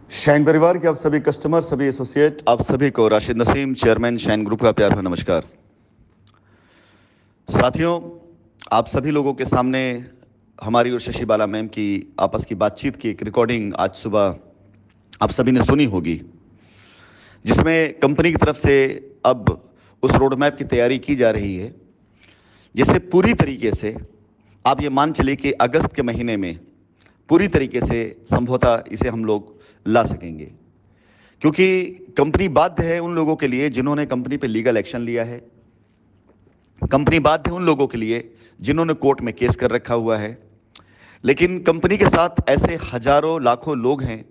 Shine परिवार के आप सभी कस्टमर, सभी एसोसिएट, आप सभी को Rashid Naseem, chairman shine group का प्यार भरा नमस्कार। साथियों, आप सभी लोगों के सामने हमारी और शशि बाला मैम की आपस की बातचीत की एक रिकॉर्डिंग आज सुबह आप सभी ने सुनी होगी, जिसमें कंपनी की तरफ से अब उस रोड मैप की तैयारी की जा रही है, जिसे पूरी तरीके से आप ये मान चलिए कि अगस्त के महीने में पूरी तरीके से संभवतः इसे हम लोग ला सकेंगे, क्योंकि कंपनी बाध्य है उन लोगों के लिए जिन्होंने कंपनी पे लीगल एक्शन लिया है। कंपनी बाध्य है उन लोगों के लिए जिन्होंने कोर्ट में केस कर रखा हुआ है। लेकिन कंपनी के साथ ऐसे हजारों लाखों लोग हैं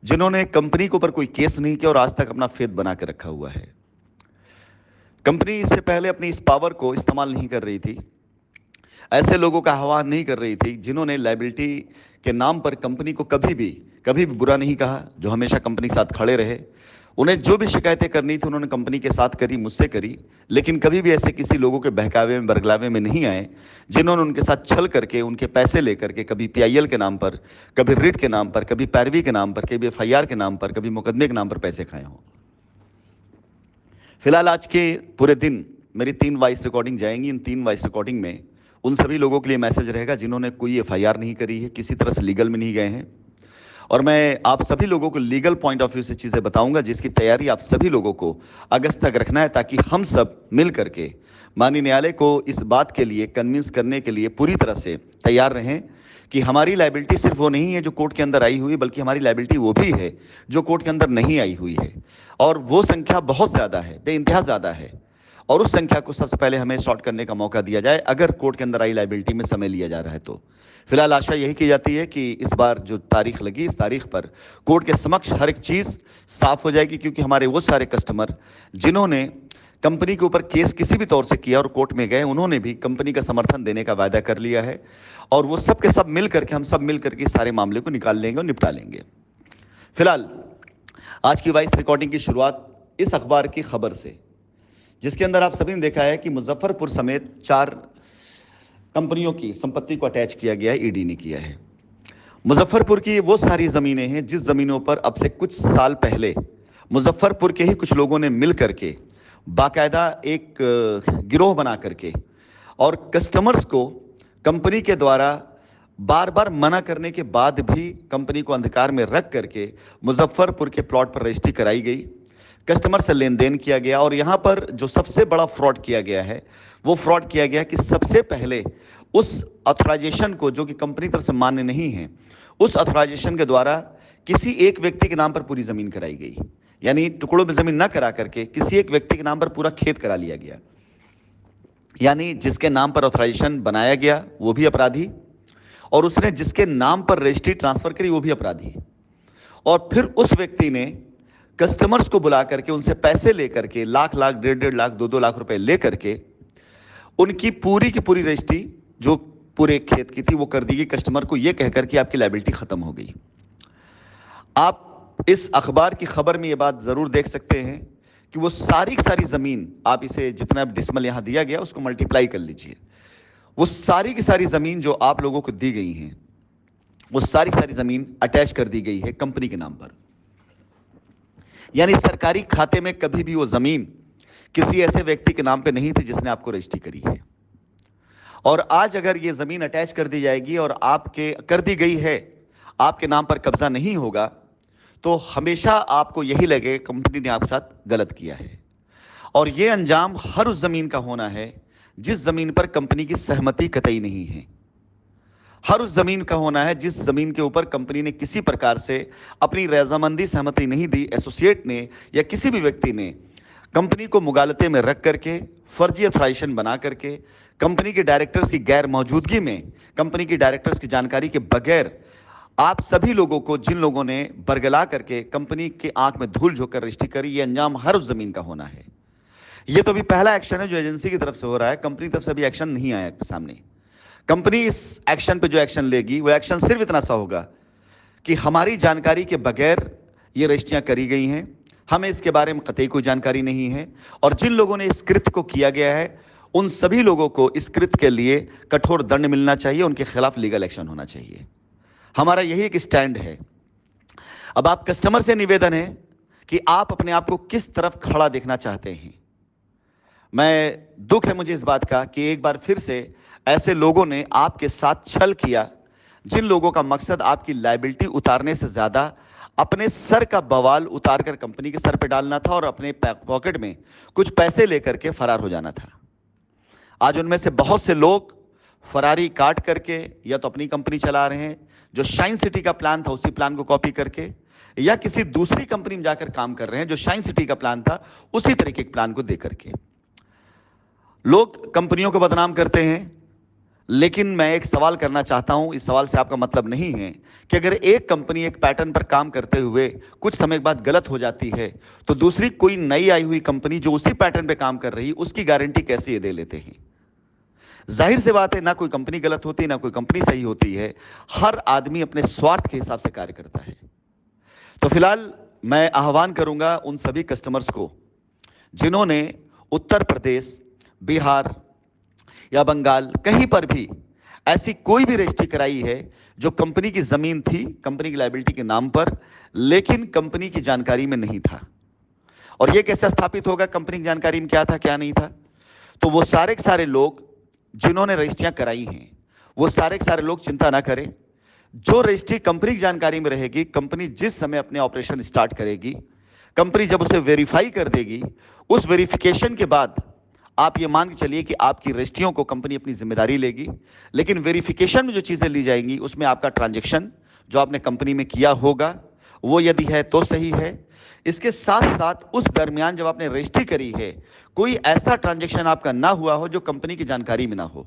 जिन्होंने कंपनी के ऊपर कोई केस नहीं किया और आज तक अपना फेथ बना के रखा हुआ है। कंपनी इससे पहले अपनी इस पावर को इस्तेमाल नहीं कर रही थी, ऐसे लोगों का आह्वान नहीं कर रही थी जिन्होंने लायबिलिटी के नाम पर कंपनी को कभी भी बुरा नहीं कहा, जो हमेशा कंपनी के साथ खड़े रहे। उन्हें जो भी शिकायतें करनी थी उन्होंने कंपनी के साथ करी, मुझसे करी, लेकिन कभी भी ऐसे किसी लोगों के बहकावे में बरगलावे में नहीं आए जिन्होंने उनके साथ छल करके, उनके पैसे लेकर के, कभी पीआईएल के नाम पर, कभी रिट के नाम पर, कभी पैरवी के नाम पर, कभी एफआईआर के नाम पर, कभी मुकदमे के नाम पर पैसे खाए हों। फिलहाल आज के पूरे दिन मेरी 3 वॉइस रिकॉर्डिंग जाएंगी। इन 3 वॉइस रिकॉर्डिंग में उन सभी लोगों के लिए मैसेज रहेगा जिन्होंने कोई एफआईआर नहीं करी है, किसी तरह से लीगल में नहीं गए हैं, और मैं आप सभी लोगों को लीगल पॉइंट ऑफ व्यू से चीज़ें बताऊंगा, जिसकी तैयारी आप सभी लोगों को अगस्त तक रखना है, ताकि हम सब मिल करके माननीय न्यायालय को इस बात के लिए कन्विंस करने के लिए पूरी तरह से तैयार रहें कि हमारी लायबिलिटी सिर्फ वो नहीं है जो कोर्ट के अंदर आई हुई, बल्कि हमारी लायबिलिटी वो भी है जो कोर्ट के अंदर नहीं आई हुई है, और वो संख्या बहुत ज़्यादा है, बेइंतहा ज़्यादा है, और उस संख्या को सबसे पहले हमें शॉर्ट करने का मौका दिया जाए अगर कोर्ट के अंदर आई लायबिलिटी में समय लिया जा रहा है तो। फिलहाल आशा यही की जाती है कि इस बार जो तारीख लगी, इस तारीख पर कोर्ट के समक्ष हर एक चीज़ साफ हो जाएगी, क्योंकि हमारे वो सारे कस्टमर जिन्होंने कंपनी के ऊपर केस किसी भी तौर से किया और कोर्ट में गए, उन्होंने भी कंपनी का समर्थन देने का वायदा कर लिया है, और वो सब के सब मिल करके, हम सब मिल करके सारे मामले को निकाल लेंगे और निपटा लेंगे। फिलहाल आज की वॉइस रिकॉर्डिंग की शुरुआत इस अखबार की खबर से, जिसके अंदर आप सभी ने देखा है कि मुजफ्फरपुर समेत 4 कंपनियों की संपत्ति को अटैच किया गया है, ईडी ने किया है। मुजफ्फरपुर की वो सारी जमीनें हैं जिस जमीनों पर अब से कुछ साल पहले मुजफ्फरपुर के ही कुछ लोगों ने मिल करके बाकायदा एक गिरोह बना करके और कस्टमर्स को कंपनी के द्वारा बार बार मना करने के बाद भी कंपनी को अंधकार में रख करके मुजफ्फरपुर के प्लॉट पर रजिस्ट्री कराई गई, कस्टमर से लेन देन किया गया। और यहां पर जो सबसे बड़ा फ्रॉड किया गया है, वो फ्रॉड किया गया कि सबसे पहले उस ऑथराइजेशन को, जो कि कंपनी तरफ से मान्य नहीं है, उस ऑथराइजेशन के द्वारा किसी एक व्यक्ति के नाम पर पूरी जमीन कराई गई, यानी टुकड़ों में जमीन न करा करके किसी एक व्यक्ति के नाम पर पूरा खेत करा लिया गया। यानी जिसके नाम पर ऑथराइजेशन बनाया गया वो भी अपराधी, और उसने जिसके नाम पर रजिस्ट्री ट्रांसफर करी वो भी अपराधी। और फिर उस व्यक्ति ने कस्टमर्स को बुला करके उनसे पैसे लेकर के लाख लाख, 1.5 लाख, 2-2 लाख रुपए लेकर के उनकी पूरी की पूरी रजिस्ट्री जो पूरे खेत की थी वो कर दी गई, कस्टमर को ये कहकर कि आपकी लायबिलिटी खत्म हो गई। आप इस अखबार की खबर में ये बात जरूर देख सकते हैं कि वो सारी की सारी जमीन, आप इसे जितना डिसमल यहां दिया गया उसको मल्टीप्लाई कर लीजिए, वो सारी की सारी जमीन जो आप लोगों को दी गई हैं, वो सारी की सारी जमीन अटैच कर दी गई है कंपनी के नाम पर। यानी सरकारी खाते में कभी भी वो जमीन किसी ऐसे व्यक्ति के नाम पे नहीं थी जिसने आपको रजिस्ट्री करी है। और आज अगर ये जमीन अटैच कर दी जाएगी और आपके कर दी गई है, आपके नाम पर कब्जा नहीं होगा, तो हमेशा आपको यही लगे कंपनी ने आपके साथ गलत किया है। और ये अंजाम हर उस जमीन का होना है जिस जमीन पर कंपनी की सहमति कतई नहीं है, हर उस जमीन का होना है जिस जमीन के ऊपर कंपनी ने किसी प्रकार से अपनी रजामंदी सहमति नहीं दी, एसोसिएट ने या किसी भी व्यक्ति ने कंपनी को मुगालते में रख करके फर्जी ऑथराइजेशन बना करके कंपनी के डायरेक्टर्स की गैर मौजूदगी में, कंपनी के डायरेक्टर्स की जानकारी के बगैर आप सभी लोगों को, जिन लोगों ने बरगला करके कंपनी की आंख में धूल झोंककर रजिस्ट्री करी, ये अंजाम हर उस जमीन का होना है। ये तो अभी पहला एक्शन है जो एजेंसी की तरफ से हो रहा है, कंपनी की तरफ से अभी एक्शन नहीं आया सामने। कंपनी इस एक्शन पे जो एक्शन लेगी वो एक्शन सिर्फ इतना सा होगा कि हमारी जानकारी के बगैर ये रजिस्ट्रियां करी गई हैं, हमें इसके बारे में कतई कोई जानकारी नहीं है, और जिन लोगों ने इस कृत्य को किया गया है उन सभी लोगों को इस कृत्य के लिए कठोर दंड मिलना चाहिए, उनके खिलाफ लीगल एक्शन होना चाहिए। हमारा यही एक स्टैंड है। अब आप कस्टमर से निवेदन है कि आप अपने आप को किस तरफ खड़ा देखना चाहते हैं। मैं दुख है मुझे इस बात का कि एक बार फिर से ऐसे लोगों ने आपके साथ छल किया, जिन लोगों का मकसद आपकी लायबिलिटी उतारने से ज्यादा अपने सर का बवाल उतार कर कंपनी के सर पे डालना था और अपने पॉकेट में कुछ पैसे लेकर के फरार हो जाना था। आज उनमें से बहुत से लोग फरारी काट करके या तो अपनी कंपनी चला रहे हैं, जो शाइन सिटी का प्लान था उसी प्लान को कॉपी करके, या किसी दूसरी कंपनी में जाकर काम कर रहे हैं जो शाइन सिटी का प्लान था उसी तरीके के प्लान को दे करके। लोग कंपनियों को बदनाम करते हैं, लेकिन मैं एक सवाल करना चाहता हूं, इस सवाल से आपका मतलब नहीं है कि अगर एक कंपनी एक पैटर्न पर काम करते हुए कुछ समय बाद गलत हो जाती है तो दूसरी कोई नई आई हुई कंपनी जो उसी पैटर्न पर काम कर रही उसकी गारंटी कैसे ये दे लेते हैं। जाहिर सी बात है, ना कोई कंपनी गलत होती है ना कोई कंपनी सही होती है, हर आदमी अपने स्वार्थ के हिसाब से कार्य करता है। तो फिलहाल मैं आह्वान करूंगा उन सभी कस्टमर्स को जिन्होंने उत्तर प्रदेश, बिहार या बंगाल कहीं पर भी ऐसी कोई भी रजिस्ट्री कराई है जो कंपनी की जमीन थी कंपनी की लायबिलिटी के नाम पर, लेकिन कंपनी की जानकारी में नहीं था। और यह कैसे स्थापित होगा कंपनी की जानकारी में क्या था क्या नहीं था? तो वो सारे के सारे लोग जिन्होंने रजिस्ट्रियां कराई हैं, वो सारे के सारे लोग चिंता ना करें। जो रजिस्ट्री कंपनी की जानकारी में रहेगी, कंपनी जिस समय अपने ऑपरेशन स्टार्ट करेगी, कंपनी जब उसे वेरीफाई कर देगी, उस वेरिफिकेशन के बाद आप ये मान के चलिए कि आपकी रजिस्ट्रियों को कंपनी अपनी जिम्मेदारी लेगी। लेकिन वेरिफिकेशन में जो चीजें ली जाएंगी उसमें आपका ट्रांजैक्शन जो आपने कंपनी में किया होगा वो यदि है तो सही है। इसके साथ साथ उस दरमियान जब आपने रजिस्ट्री करी है, कोई ऐसा ट्रांजैक्शन आपका ना हुआ हो जो कंपनी की जानकारी में ना हो।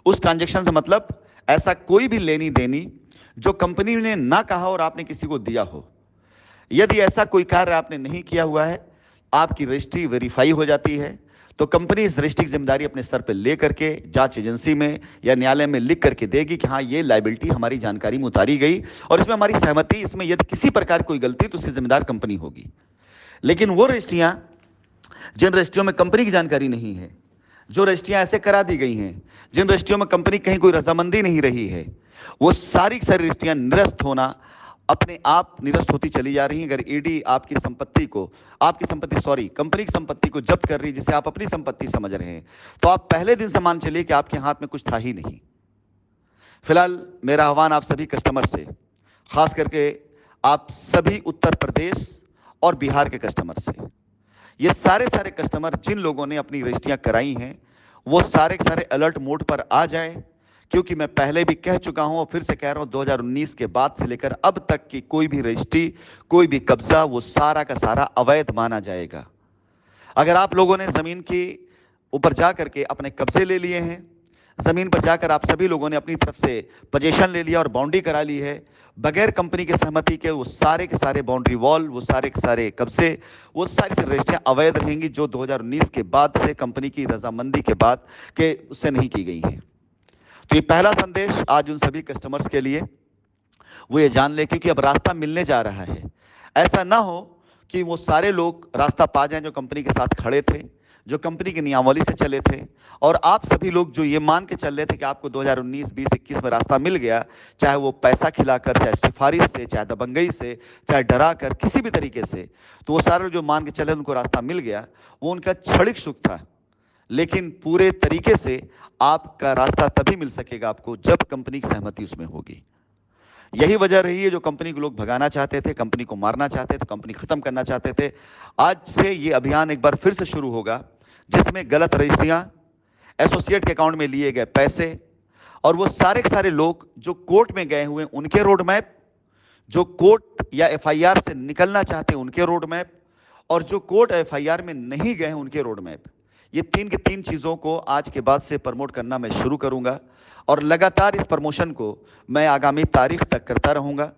उस ट्रांजैक्शन से मतलब ऐसा कोई भी लेनी देनी जो कंपनी ने ना कहा और आपने किसी को दिया हो। यदि ऐसा कोई कार्य आपने नहीं किया हुआ है, आपकी रजिस्ट्री वेरीफाई हो जाती है, तो कंपनी इस रजिस्ट्री की जिम्मेदारी अपने सर पर ले करके जांच एजेंसी में या न्यायालय में लिख करके देगी कि हाँ ये लायबिलिटी हमारी जानकारी में उतारी गई और इसमें हमारी सहमति, इसमें यदि किसी प्रकार कोई गलती तो उसकी जिम्मेदार कंपनी होगी। लेकिन वो रजिस्ट्रियां जिन रजिस्ट्रियों में कंपनी की जानकारी नहीं है, जो रजिस्ट्रियां ऐसे करा दी गई हैं जिन रजिस्ट्रियों में कंपनी कहीं कोई रजामंदी नहीं रही है, वो सारी की सारी रजिस्ट्रियां निरस्त होना अपने आप निरस्त होती चली जा रही हैं। अगर ईडी आपकी संपत्ति कंपनी की संपत्ति को जब्त कर रही जिसे आप अपनी संपत्ति समझ रहे हैं, तो आप पहले दिन से मान चलिए कि आपके हाथ में कुछ था ही नहीं। फिलहाल मेरा आह्वान आप सभी कस्टमर से, खास करके आप सभी उत्तर प्रदेश और बिहार के कस्टमर से, ये सारे कस्टमर जिन लोगों ने अपनी रजिस्ट्रियां कराई हैं वो सारे के सारे अलर्ट मोड पर आ जाए, क्योंकि मैं पहले भी कह चुका हूं और फिर से कह रहा हूं, 2019 के बाद से लेकर अब तक की कोई भी रजिस्ट्री, कोई भी कब्जा, वो सारा का सारा अवैध माना जाएगा। अगर आप लोगों ने जमीन के ऊपर जाकर के अपने कब्जे ले लिए हैं, जमीन पर जाकर आप सभी लोगों ने अपनी तरफ से पोजीशन ले लिया और बाउंड्री करा ली है बगैर कंपनी के सहमति के, वो सारे के सारे बाउंड्री वॉल, वो सारे के सारे कब्जे, वो सारी रजिस्ट्रियां अवैध रहेंगी जो 2019 के बाद से कंपनी की रजामंदी के बाद के उससे नहीं की गई हैं। तो ये पहला संदेश आज उन सभी कस्टमर्स के लिए, वो ये जान ले क्योंकि अब रास्ता मिलने जा रहा है। ऐसा ना हो कि वो सारे लोग रास्ता पा जाएं जो कंपनी के साथ खड़े थे, जो कंपनी की नियमावली से चले थे, और आप सभी लोग जो ये मान के चल रहे थे कि आपको 2019, 20, 21 में रास्ता मिल गया, चाहे वो पैसा खिलाकर, चाहे सिफारिश से, चाहे दबंगई से, चाहे डरा कर, किसी भी तरीके से, तो वो सारे जो मान के चले उनको रास्ता मिल गया, वो उनका क्षणिक सुख था। लेकिन पूरे तरीके से आपका रास्ता तभी मिल सकेगा आपको जब कंपनी की सहमति उसमें होगी। यही वजह रही है जो कंपनी को लोग भगाना चाहते थे, कंपनी को मारना चाहते थे, कंपनी खत्म करना चाहते थे। आज से ये अभियान एक बार फिर से शुरू होगा जिसमें गलत रजिस्ट्रियां, एसोसिएट के अकाउंट में लिए गए पैसे, और वो सारे के सारे लोग जो कोर्ट में गए हुए उनके रोड मैप, जो कोर्ट या एफआईआर से निकलना चाहते हैं उनके रोड मैप, और जो कोर्ट एफआईआर में नहीं गए हैं उनके रोड मैप, ये तीन की तीन चीजों को आज के बाद से प्रमोट करना मैं शुरू करूंगा और लगातार इस प्रमोशन को मैं आगामी तारीख तक करता रहूंगा।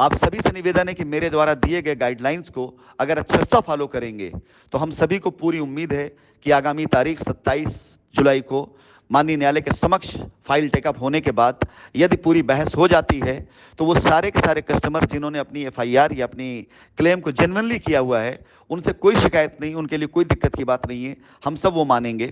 आप सभी से निवेदन है कि मेरे द्वारा दिए गए गाइडलाइंस को अगर अच्छे से फॉलो करेंगे तो हम सभी को पूरी उम्मीद है कि आगामी तारीख 27 जुलाई को माननीय न्यायालय के समक्ष फाइल टेकअप होने के बाद यदि पूरी बहस हो जाती है तो वो सारे के सारे कस्टमर जिन्होंने अपनी एफआईआर या अपनी क्लेम को जेन्युइनली किया हुआ है, उनसे कोई शिकायत नहीं, उनके लिए कोई दिक्कत की बात नहीं है, हम सब वो मानेंगे।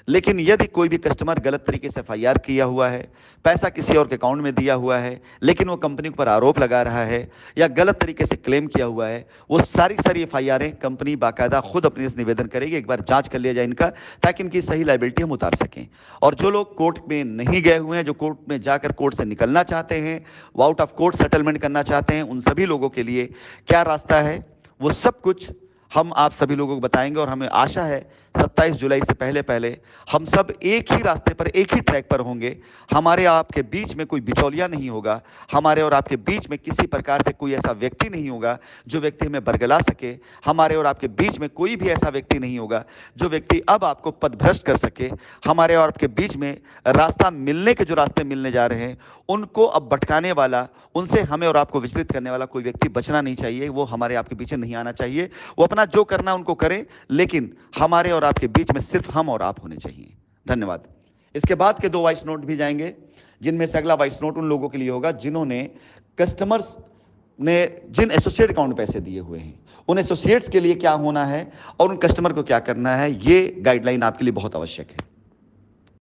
लेकिन यदि कोई भी कस्टमर गलत तरीके से एफआईआर किया हुआ है, पैसा किसी और के अकाउंट में दिया हुआ है, लेकिन वो कंपनी पर आरोप लगा रहा है या गलत तरीके से क्लेम किया हुआ है, वो सारी एफआईआरें कंपनी बाकायदा खुद अपने से निवेदन करेगी, एक बार जांच कर लिया जाए इनका, ताकि इनकी सही लायबिलिटी हम उतार सकें। और जो लोग कोर्ट में नहीं गए हुए हैं, जो कोर्ट में जाकर कोर्ट से निकलना चाहते हैं, वो आउट ऑफ कोर्ट सेटलमेंट करना चाहते हैं, उन सभी लोगों के लिए क्या रास्ता है, वो सब कुछ हम आप सभी लोगों को बताएंगे। और हमें आशा है 27 जुलाई से पहले पहले हम सब एक ही रास्ते पर, एक ही ट्रैक पर होंगे। हमारे आपके बीच में कोई बिचौलिया नहीं होगा, हमारे और आपके बीच में किसी प्रकार से कोई ऐसा व्यक्ति नहीं होगा जो व्यक्ति हमें बरगला सके, हमारे और आपके बीच में कोई भी ऐसा व्यक्ति नहीं होगा जो व्यक्ति अब आपको पदभ्रष्ट कर सके। हमारे और आपके बीच में रास्ता मिलने के जो रास्ते मिलने जा रहे हैं, उनको अब भटकाने वाला, उनसे हमें और आपको विचलित करने वाला कोई व्यक्ति बचना नहीं चाहिए, वो हमारे आपके पीछे नहीं आना चाहिए। वो अपना जो करना उनको करें, लेकिन हमारे और आपके बीच में सिर्फ हम और आप होने चाहिए। धन्यवाद। इसके बाद के 2 वॉइस नोट भी जाएंगे, जिनमें से अगला वॉइस नोट उन लोगों के लिए होगा जिन्होंने कस्टमर्स ने जिन एसोसिएट अकाउंट में पैसे दिए हुए हैं, उन एसोसिएट्स के लिए क्या होना है और उन कस्टमर को क्या करना है, ये गाइडलाइन आपके लिए बहुत आवश्यक है।